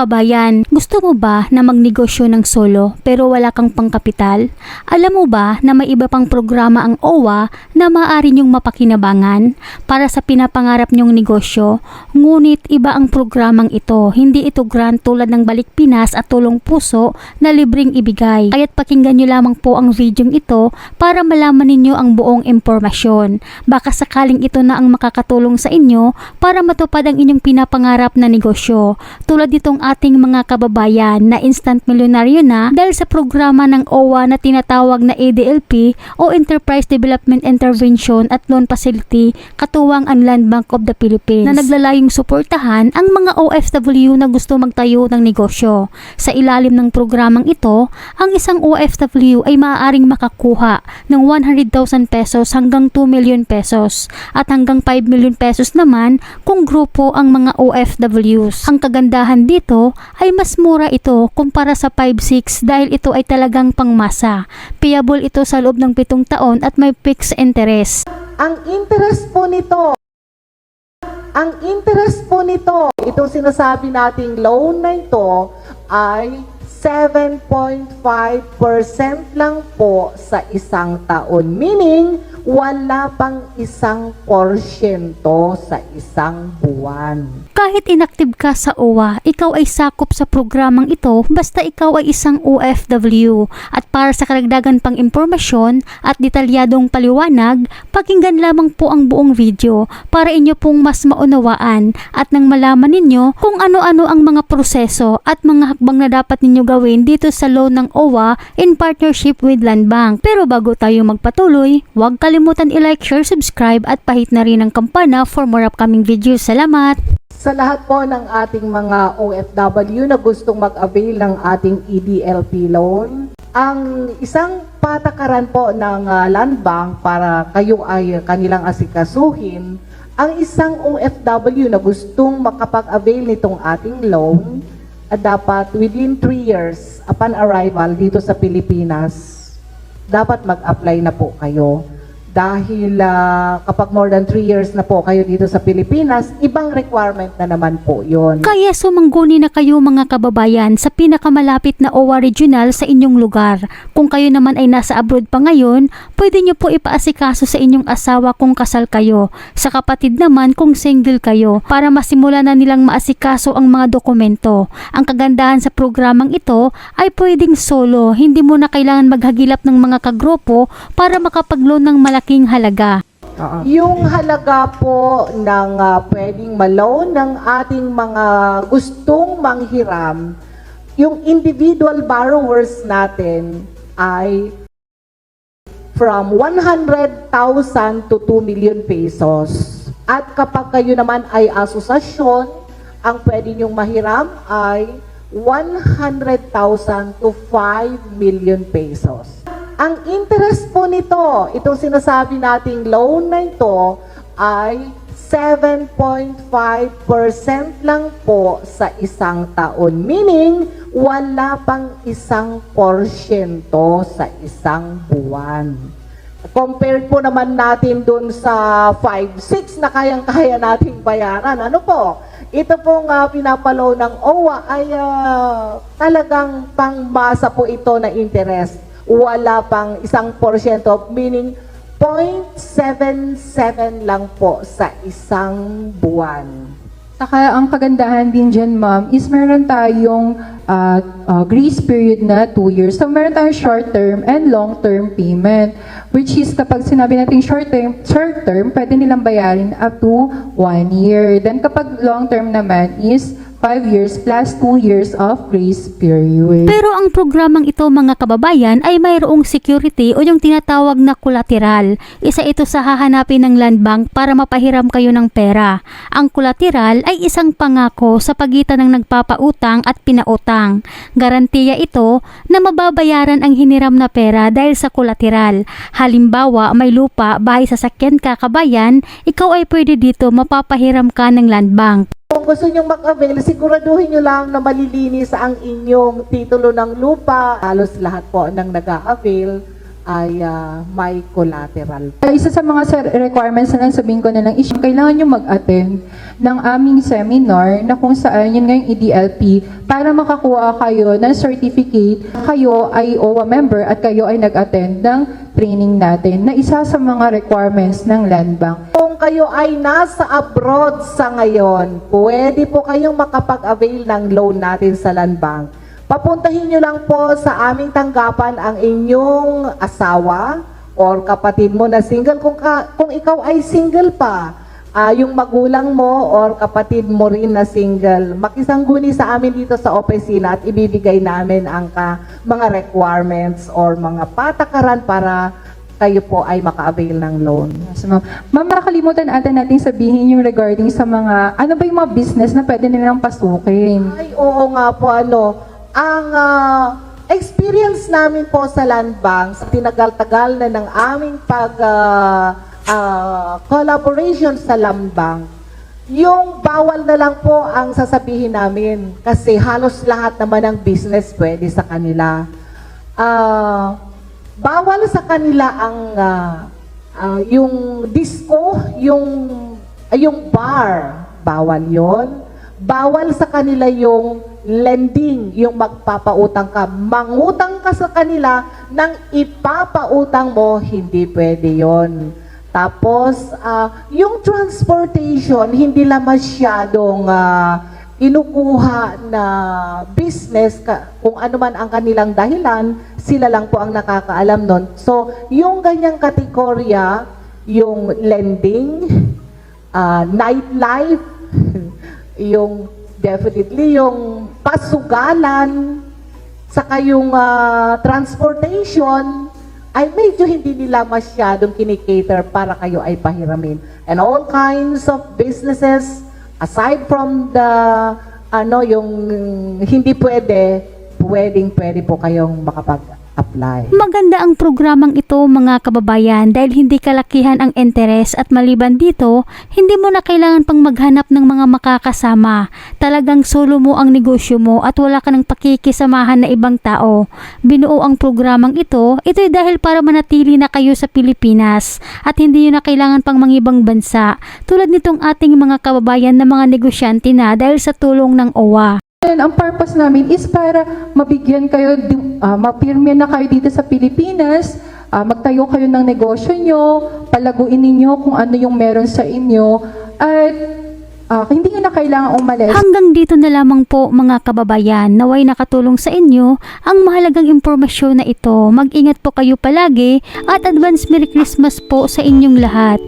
kabayan, gusto mo ba na magnegosyo ng solo pero wala kang pangkapital? Alam mo ba na may iba pang programa ang OWA na maaari niyong mapakinabangan para sa pinapangarap niyong negosyo? Ngunit iba ang programang ito. Hindi ito grant tulad ng Balik Pinas at Tulong Puso na libreng ibigay. Kaya't pakinggan niyo lamang po ang videong ito para malaman ninyo ang buong impormasyon. Baka sakaling ito na ang makakatulong sa inyo para matupad ang inyong pinapangarap na negosyo. Tulad nitong ating mga kababayan na instant milyonaryo na dahil sa programa ng OWA na tinatawag na ADLP o Enterprise Development Intervention at Loan Facility katuwang ang Land Bank of the Philippines na naglalayong suportahan ang mga OFW na gusto magtayo ng negosyo. Sa ilalim ng programang ito, ang isang OFW ay maaaring makakuha ng 100,000 pesos hanggang 2 million pesos at hanggang 5 million pesos naman kung grupo ang mga OFWs. Ang kagandahan dito ay mas mura ito kumpara sa 5-6 dahil ito ay talagang pangmasa. Payable ito sa loob ng 7 taon at may fixed interest. Ang interest po nito, itong sinasabi nating loan na ito ay 7.5% lang po sa isang taon. Meaning, wala pang 1% sa isang buwan. Kahit inactive ka sa OWA, ikaw ay sakop sa programang ito basta ikaw ay isang OFW. At para sa karagdagan pang impormasyon at detalyadong paliwanag, pakinggan lamang po ang buong video para inyo pong mas maunawaan at nang malaman ninyo kung ano-ano ang mga proseso at mga hakbang na dapat ninyo gawin dito sa loan ng OWA in partnership with Land Bank. Pero bago tayo magpatuloy, huwag kalimutan i-like, share, subscribe at pahit na rin ang kampana for more upcoming videos. Salamat! Sa lahat po ng ating mga OFW na gustong mag-avail ng ating EDLP loan, ang isang patakaran po ng Land Bank para kayo ay kanilang asikasuhin, ang isang OFW na gustong makapag-avail nitong ating loan, dapat within 3 years upon arrival dito sa Pilipinas, dapat mag-apply na po kayo. Dahil kapag more than 3 years na po kayo dito sa Pilipinas, ibang requirement na naman po yun. Kaya sumangguni na kayo mga kababayan sa pinakamalapit na OWA regional sa inyong lugar. Kung kayo naman ay nasa abroad pa ngayon, pwede nyo po ipaasikaso sa inyong asawa kung kasal kayo. Sa kapatid naman kung single kayo para masimula na nilang maasikaso ang mga dokumento. Ang kagandahan sa programang ito ay pwedeng solo. Hindi mo na kailangan maghagilap ng mga kagrupo para makapag-loan ng malaking halaga. Yung halaga po ng pwedeng ma-loan ng ating mga gustong manghiram, yung individual borrowers natin ay from 100,000 to 2 million pesos. At kapag kayo naman ay asosasyon, ang pwede nyong mahiram ay 100,000 to 5 million pesos. Ang interest po nito, itong sinasabi nating loan na ito ay 7.5% lang po sa isang taon. Meaning, wala pang 1% sa isang buwan. Compared po naman natin dun sa 5-6 na kayang-kaya nating bayaran. Ano po? Ito pong pinapaloan ng OWA ay talagang pangmasa po ito na interest. Wala pang 1%, meaning 0.77 lang po sa isang buwan. Saka ang kagandahan din dyan, ma'am, is meron tayong grace period na 2 years. So meron tayong short-term and long-term payment, which is kapag sinabi natin short-term, pwede nilang bayarin up to 1 year. Then kapag long-term naman is 5 years plus 2 years of grace period. Pero ang programang ito mga kababayan ay mayroong security o yung tinatawag na collateral. Isa ito sa hahanapin ng Land Bank para mapahiram kayo ng pera. Ang collateral ay isang pangako sa pagitan ng nagpapautang at pinautang. Garantiya ito na mababayaran ang hiniram na pera dahil sa collateral. Halimbawa, may lupa, bahay, sasakyan ka kabayan, ikaw ay pwede dito mapapahiram ka ng Land Bank. Kung gusto nyo mag-avail, siguraduhin nyo lang na malilinis ang inyong titulo ng lupa. Halos lahat po ng nag-a-avail ay may collateral. Isa sa mga requirements na lang sabihin ko na lang is kailangan nyo mag-attend ng aming seminar na kung saan yun ngayong EDLP para makakuha kayo ng certificate. Kayo ay OWA member at kayo ay nag-attend ng training natin na isa sa mga requirements ng Land Bank. Kung kayo ay nasa abroad sa ngayon, pwede po kayong makapag-avail ng loan natin sa Land Bank. Papuntahin nyo lang po sa aming tanggapan ang inyong asawa or kapatid mo na single. Kung ikaw ay single pa, yung magulang mo or kapatid mo rin na single, makisangguni sa amin dito sa opisina at ibibigay namin ang mga requirements or mga patakaran para kayo po ay maka-avail ng loan. So, ma'am, nakalimutan natin sabihin yung regarding sa mga, ano ba yung mga business na pwede nilang pasukin? Ay, oo nga po, ang experience namin po sa Land Bank, sa tinagal-tagal na ng aming collaboration sa Land Bank, yung bawal na lang po ang sasabihin namin kasi halos lahat naman ng business pwede sa kanila. Bawal sa kanila ang yung disco, yung bar, bawal yon. Bawal sa kanila yung lending, yung magpapautang ka. Mangutang ka sa kanila nang ipapautang mo, hindi pwede yon. Tapos, yung transportation, hindi lang masyadong inukuha na business, kung ano man ang kanilang dahilan, sila lang po ang nakakaalam nun. So, yung ganyang kategorya, yung lending, nightlife, yung definitely yung pasugalan, saka yung transportation, ay medyo hindi nila masyadong kinikater para kayo ay pahiramin. And all kinds of businesses, aside from the, yung hindi pwede po kayong makapag-apply. Maganda ang programang ito mga kababayan dahil hindi kalakihan ang interes at maliban dito, hindi mo na kailangan pang maghanap ng mga makakasama. Talagang solo mo ang negosyo mo at wala ka ng pakikisamahan na ibang tao. Binuo ang programang ito'y dahil para manatili na kayo sa Pilipinas at hindi nyo na kailangan pang mangibang bansa. Tulad nitong ating mga kababayan na mga negosyante na dahil sa tulong ng OWA. Ang purpose namin is para mabigyan kayo, mapirme na kayo dito sa Pilipinas, magtayo kayo ng negosyo nyo, palaguin ninyo kung ano yung meron sa inyo, at hindi nyo na kailangan umalis. Hanggang dito na lamang po mga kababayan, naway nakatulong sa inyo ang mahalagang impormasyon na ito. Mag-ingat po kayo palagi at advance Merry Christmas po sa inyong lahat.